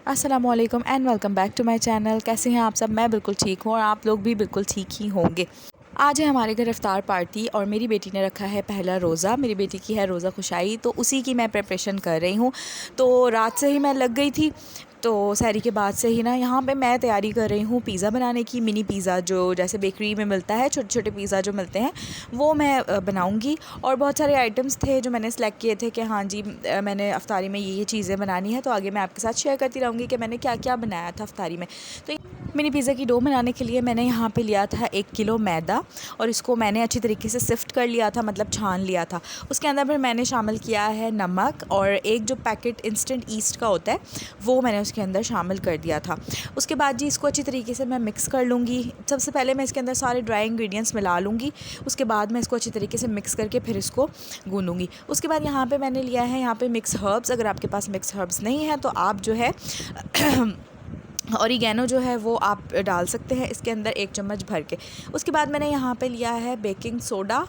अस्सलामुअलैकुम and welcome back to my channel. कैसे हैं आप सब? मैं बिल्कुल ठीक हूँ और आप लोग भी बिल्कुल ठीक ही होंगे। आज है हमारे घर इफ्तार पार्टी और मेरी बेटी ने रखा है पहला रोज़ा। मेरी बेटी की है रोज़ा खुशाई, तो उसी की मैं प्रिपरेशन कर रही हूँ। तो रात से ही मैं लग गई थी, तो सहरी के बाद से ही ना यहाँ पे मैं तैयारी कर रही हूँ पिज़्ज़ा बनाने की। मिनी पिज़्ज़ा जो जैसे बेकरी में मिलता है, छोटे छोटे पिज़्ज़ा जो मिलते हैं वो मैं बनाऊँगी। और बहुत सारे आइटम्स थे जो मैंने सेलेक्ट किए थे कि हाँ जी मैंने अफ्तारी में ये चीज़ें बनानी है, तो आगे मैं आपके साथ शेयर करती रहूँगी कि मैंने क्या क्या बनाया था अफ्तारी में। तो मिनी पिज़्ज़ा की डो बनाने के लिए मैंने यहाँ पे लिया था 1 किलो मैदा और इसको मैंने अच्छी तरीके से सिफ्ट कर लिया था, मतलब छान लिया था। उसके अंदर फिर मैंने शामिल किया है नमक और एक जो पैकेट इंस्टेंट ईस्ट का होता है वो मैंने उसके अंदर शामिल कर दिया था। उसके बाद जी इसको अच्छी तरीके से मैं मिक्स कर लूँगी। सबसे पहले मैं इसके अंदर सारे ड्राई इंग्रेडिएंट्स मिला लूँगी। उसके बाद मैं इसको अच्छी तरीके से मिक्स करके फिर इसको गूँधूँगी। उसके बाद यहाँ पे मैंने लिया है यहाँ पे मिक्स हर्ब्स। अगर आपके पास मिक्स हर्ब्स नहीं है तो आप जो है ऑरिगेनो जो है वो आप डाल सकते हैं इसके अंदर 1 चम्मच भर के। उसके बाद मैंने यहाँ पे लिया है बेकिंग सोडा,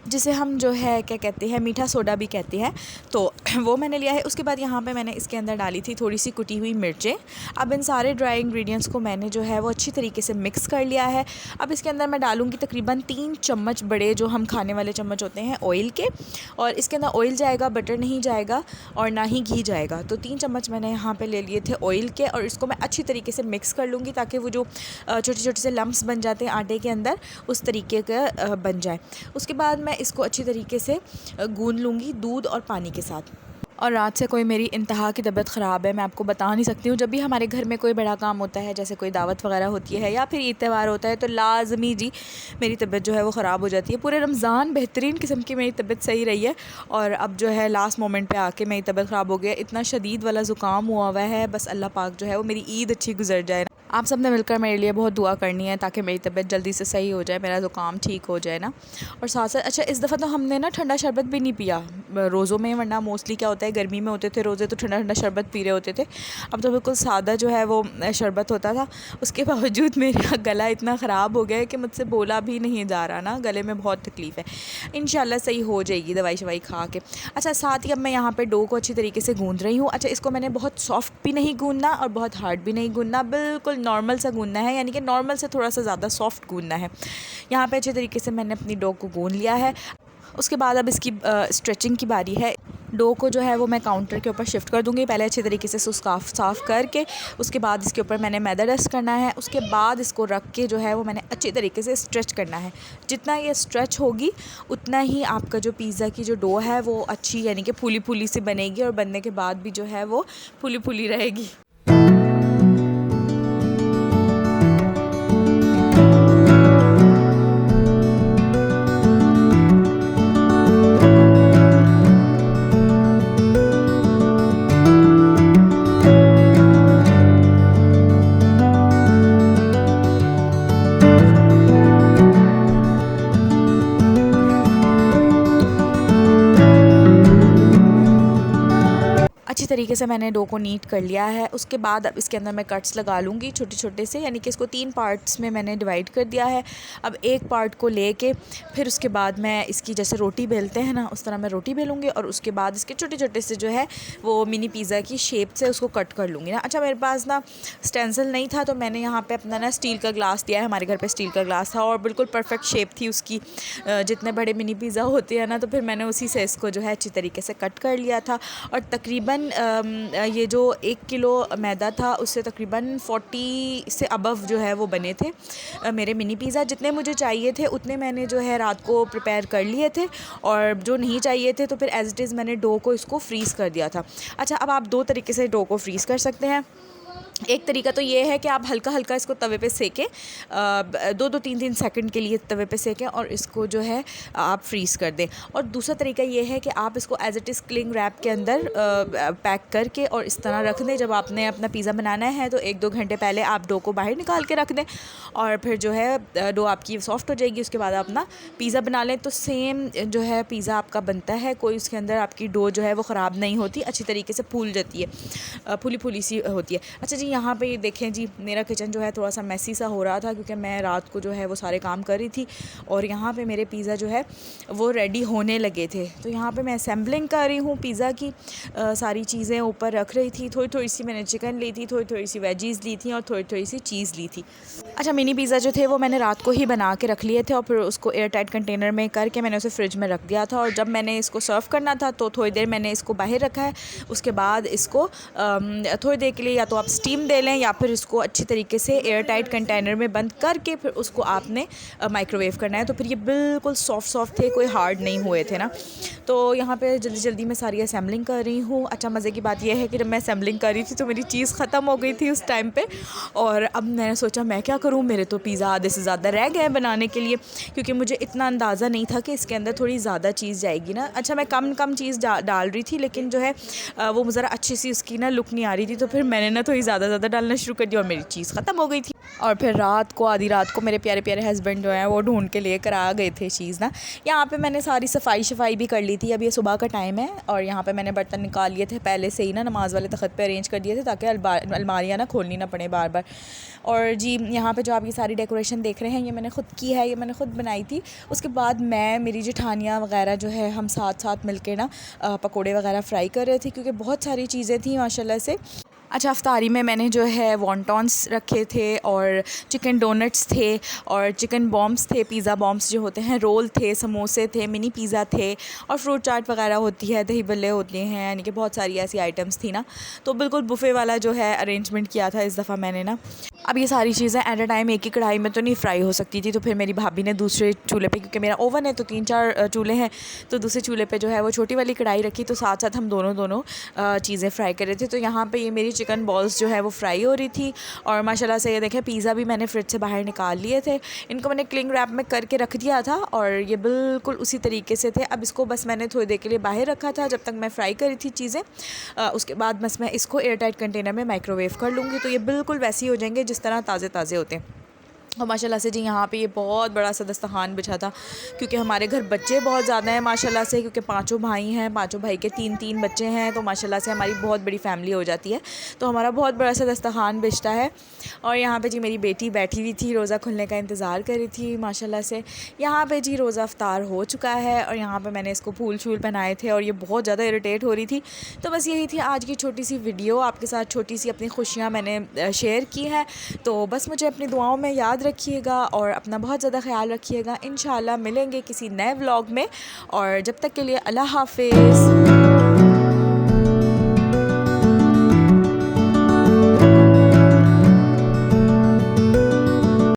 जिसे हम जो है क्या कहते हैं, मीठा सोडा भी कहते हैं, तो वो मैंने लिया है। उसके बाद यहाँ पे मैंने इसके अंदर डाली थी थोड़ी सी कुटी हुई मिर्चें। अब इन सारे ड्राई इंग्रेडिएंट्स को मैंने जो है वो अच्छी तरीके से मिक्स कर लिया है। अब इसके अंदर मैं डालूँगी तकरीबन 3 चम्मच बड़े जो हम खाने वाले चम्मच होते हैं ऑयल के, और इसके अंदर ऑयल जाएगा, बटर नहीं जाएगा और ना ही घी जाएगा। तो 3 चम्मच मैंने यहाँ पर ले लिए थे ऑयल के, और इसको मैं अच्छी तरीके से मिक्स कर लूँगी ताकि वो जो छोटे छोटे से लम्प्स बन जाते हैं आटे के अंदर उस तरीके का बन जाए। उसके बाद मैं इसको अच्छी तरीके से गूंद लूँगी दूध और पानी के साथ। और रात से कोई मेरी इंतहा की तबीयत ख़राब है, मैं आपको बता नहीं सकती हूँ। जब भी हमारे घर में कोई बड़ा काम होता है, जैसे कोई दावत वगैरह होती है या फिर ईद त्यौहार होता है, तो लाजमी जी मेरी तबीयत जो है वो ख़राब हो जाती है। पूरे रमज़ान बेहतरीन किस्म की मेरी तबीयत सही रही है, और अब जो है लास्ट मोमेंट पे आके मेरी तबीयत ख़राब हो गया। इतना शदीद वाला ज़ुकाम हुआ हुआ है, बस अल्लाह पाक जो है वो मेरी ईद अच्छी गुजर जाए। आप सब ने मिलकर मेरे लिए बहुत दुआ करनी है ताकि मेरी तबीयत जल्दी से सही हो जाए, मेरा ज़ुकाम ठीक हो जाए ना। और साथ साथ अच्छा, इस दफ़ा तो हमने ना ठंडा शरबत भी नहीं पिया रोज़ों में, वरना मोस्टली क्या होता है गर्मी में होते थे रोज़े तो ठंडा ठंडा शरबत पी रहे होते थे। अब तो बिल्कुल सादा जो है वो शरबत होता था। उसके बावजूद मेरा गला इतना ख़राब हो गया है कि मुझसे बोला भी नहीं जा रहा ना, गले में बहुत तकलीफ़ है। इंशाल्लाह सही हो जाएगी दवाई शवाई खा के। अच्छा, साथ ही अब मैं यहाँ पे डो को अच्छी तरीके से गूँध रही हूँ। अच्छा, इसको मैंने बहुत सॉफ्ट भी नहीं गूँधना और बहुत हार्ड भी नहीं गूँधना, बिल्कुल नॉर्मल सा गूँधना है, यानी कि नॉर्मल से थोड़ा सा ज़्यादा सॉफ्ट गूँधना है। यहाँ पे अच्छे तरीके से मैंने अपनी डो को गूँध लिया है। उसके बाद अब इसकी स्ट्रेचिंग की बारी है। डो को जो है वो मैं काउंटर के ऊपर शिफ्ट कर दूँगी। पहले अच्छे तरीके से इसको साफ़ करके उसके बाद इसके ऊपर मैंने मैदा डस्ट करना है। उसके बाद इसको रख के जो है वो मैंने अच्छी तरीके से स्ट्रेच करना है। जितना ये स्ट्रेच होगी उतना ही आपका जो पिज़्ज़ा की जो डो है वो अच्छी, यानी कि फूली फूली सी बनेगी, और बनने के बाद भी जो है वो फूली फूली रहेगी। अच्छी तरीके से मैंने डो को नीट कर लिया है। उसके बाद अब इसके अंदर मैं कट्स लगा लूँगी छोटे छोटे से, यानी कि इसको 3 पार्ट्स में मैंने डिवाइड कर दिया है। अब एक पार्ट को लेके फिर उसके बाद मैं इसकी जैसे रोटी बेलते हैं ना, उस तरह मैं रोटी बेलूँगी, और उसके बाद इसके छोटे छोटे से जो है वो मिनी पिज़्ज़ा की शेप से उसको कट कर लूँगी ना। अच्छा, मेरे पास ना स्टेंसिल नहीं था, तो मैंने यहाँ पर अपना ना स्टील का ग्लास दिया है। हमारे घर पर स्टील का ग्लास था और बिल्कुल परफेक्ट शेप थी उसकी, जितने बड़े मिनी पिज़्ज़ा होते हैं ना, तो फिर मैंने उसी से इसको जो है अच्छी तरीके से कट कर लिया था। और तकरीबन ये जो 1 किलो मैदा था उससे तकरीबन 40 से अबव जो है वो बने थे मेरे मिनी पिज़्ज़ा। जितने मुझे चाहिए थे उतने मैंने जो है रात को प्रिपेयर कर लिए थे, और जो नहीं चाहिए थे तो फिर एज़ इट इज़ मैंने डो को इसको फ्रीज़ कर दिया था। अच्छा, अब आप 2 तरीके से डो को फ्रीज़ कर सकते हैं। एक तरीका तो ये है कि आप हल्का हल्का इसको तवे पे सेकें, 2-3 सेकंड के लिए तवे पे सेकें और इसको जो है आप फ्रीज़ कर दें। और दूसरा तरीका ये है कि आप इसको as it is cling wrap के अंदर पैक करके और इस तरह रख दें। जब आपने अपना पिज़्ज़ा बनाना है तो 1-2 घंटे पहले आप डो को बाहर निकाल के रख दें, और फिर जो है डो आपकी सॉफ्ट हो जाएगी। उसके बाद आप अपना पिज़्ज़ा बना लें तो सेम जो है पिज़्ज़ा आपका बनता है, कोई उसके अंदर आपकी डो जो है वो ख़राब नहीं होती, अच्छी तरीके से फूल जाती है, फूली फूली सी होती है। अच्छा जी, यहाँ पे ये देखें जी, मेरा किचन जो है थोड़ा सा मेसी सा हो रहा था क्योंकि मैं रात को जो है वो सारे काम कर रही थी और यहाँ पे मेरे पिज़्ज़ा जो है वो रेडी होने लगे थे। तो यहाँ पे मैं असेंबलिंग कर रही हूँ पिज़्ज़ा की, सारी चीज़ें ऊपर रख रही थी। थोड़ी थोड़ी सी मैंने चिकन ली थी, थोड़ी थोड़ी सी वेजीज़ ली थी और थोड़ी थोड़ी सी चीज़ ली थी। अच्छा, मिनी पिज़्ज़ा जो थे वो मैंने रात को ही बना के रख लिए थे और फिर उसको एयर टाइट कंटेनर में करके मैंने उसे फ्रिज में रख दिया था और जब मैंने इसको सर्व करना था तो थोड़ी देर मैंने इसको बाहर रखा है। उसके बाद इसको थोड़ी देर के लिए या तो आप स्टीम दे लें या फिर इसको अच्छी तरीके से एयर टाइट कंटेनर में बंद करके फिर उसको आपने माइक्रोवेव करना है। तो फिर ये बिल्कुल सॉफ्ट सॉफ्ट थे, कोई हार्ड नहीं हुए थे ना। तो यहाँ पे जल्दी जल्दी मैं सारी असेंबलिंग कर रही हूँ। अच्छा, मज़े की बात यह है कि जब मैं असेंबलिंग कर रही थी तो मेरी चीज़ ख़त्म हो गई थी उस टाइम पे और अब मैंने सोचा मैं क्या करूँ, मेरे तो पिज़्ज़ा आधे से ज़्यादा रह गए बनाने के लिए क्योंकि मुझे इतना अंदाज़ा नहीं था कि इसके अंदर थोड़ी ज़्यादा चीज़ जाएगी ना। अच्छा, मैं कम कम चीज़ डाल रही थी लेकिन जो है वो ज़रा अच्छी सी उसकी ना लुक नहीं आ रही थी, तो फिर मैंने ना थोड़ी ज़्यादा डालना शुरू कर दिया और मेरी चीज़ ख़त्म हो गई थी। और फिर आधी रात को मेरे प्यारे प्यारे हस्बैंड जो हैं वो ढूंढ के लेकर आ गए थे चीज़ ना। यहाँ पे मैंने सारी सफाई भी कर ली थी। अब ये सुबह का टाइम है और यहाँ पे मैंने बर्तन निकाल लिए थे पहले से ही ना, नमाज़ वाले तख़त पे अरेंज कर दिए थे ताकि अलमारियाँ ना खोलनी ना पड़े बार बार। और जी, यहाँ पे जो आप ये सारी डेकोरेशन देख रहे हैं ये मैंने ख़ुद की है, ये मैंने ख़ुद बनाई थी। उसके बाद मैं, मेरी जेठानियाँ वगैरह जो है हम साथ मिल के ना पकौड़े वगैरह फ्राई कर रहे थे क्योंकि बहुत सारी चीज़ें थी माशाल्लाह से। अच्छा, अफ्तारी में मैंने जो है वॉन्टॉन्स रखे थे और चिकन डोनट्स थे और चिकन बॉम्ब्स थे, पिज़्ज़ा बॉम्ब्स जो होते हैं, रोल थे, समोसे थे, मिनी पिज़्ज़ा थे और फ्रूट चाट वगैरह होती है, दही बल्ले होते हैं, यानी कि बहुत सारी ऐसी आइटम्स थी ना। तो बिल्कुल बुफ़े वाला जो है अरेंजमेंट किया था इस दफ़ा मैंने ना। अब ये सारी चीज़ें एट अ टाइम एक ही कढ़ाई में तो नहीं फ्राई हो सकती थी, तो फिर मेरी भाभी ने दूसरे चूल्हे पे, क्योंकि मेरा ओवन है तो 3-4 चूल्हे हैं, तो दूसरे चूल्हे पे जो है वो छोटी वाली कढ़ाई रखी, तो साथ साथ हम दोनों चीज़ें फ्राई कर रहे थे। तो यहाँ पे ये मेरी चिकन बॉल्स जो है वो फ्राई हो रही थी और माशाल्लाह से ये देखें पिज़्ज़ा भी मैंने फ्रिज से बाहर निकाल लिए थे। इनको मैंने क्लिंग रैप में करके रख दिया था और ये बिल्कुल उसी तरीके से थे। अब इसको बस मैंने थोड़ी देर के लिए बाहर रखा था जब तक मैं फ्राई करी थी चीज़ें। उसके बाद बस मैं इसको एयर टाइट कंटेनर में माइक्रोवेव कर लूँगी, तो ये बिल्कुल वैसे ही हो जाएंगे जिस तरह ताज़े होते हैं। और माशाल्लाह से जी यहाँ पे ये बहुत बड़ा सा दस्तरखान बिछा था क्योंकि हमारे घर बच्चे बहुत ज़्यादा हैं माशाल्लाह से, क्योंकि 5 भाई हैं, 5 भाई के 3 बच्चे हैं, तो माशाल्लाह से हमारी बहुत बड़ी फैमिली हो जाती है, तो हमारा बहुत बड़ा सा दस्तरखान बिछता है। और यहाँ पे जी मेरी बेटी बैठी हुई थी, रोज़ा खुलने का इंतज़ार कर रही थी माशाल्लाह से। यहाँ पे जी रोज़ा अफ्तार हो चुका है और यहाँ पे मैंने इसको फूल शूल पहनाए थे और ये बहुत ज़्यादा इरिटेट हो रही थी। तो बस यही थी आज की छोटी सी वीडियो, आपके साथ छोटी सी अपनी खुशियाँ मैंने शेयर की हैं। तो बस मुझे अपनी दुआओं में याद रखिएगा और अपना बहुत ज़्यादा ख्याल रखिएगा। इंशाल्लाह मिलेंगे किसी नए व्लॉग में और जब तक के लिए अल्लाह हाफ़िज़।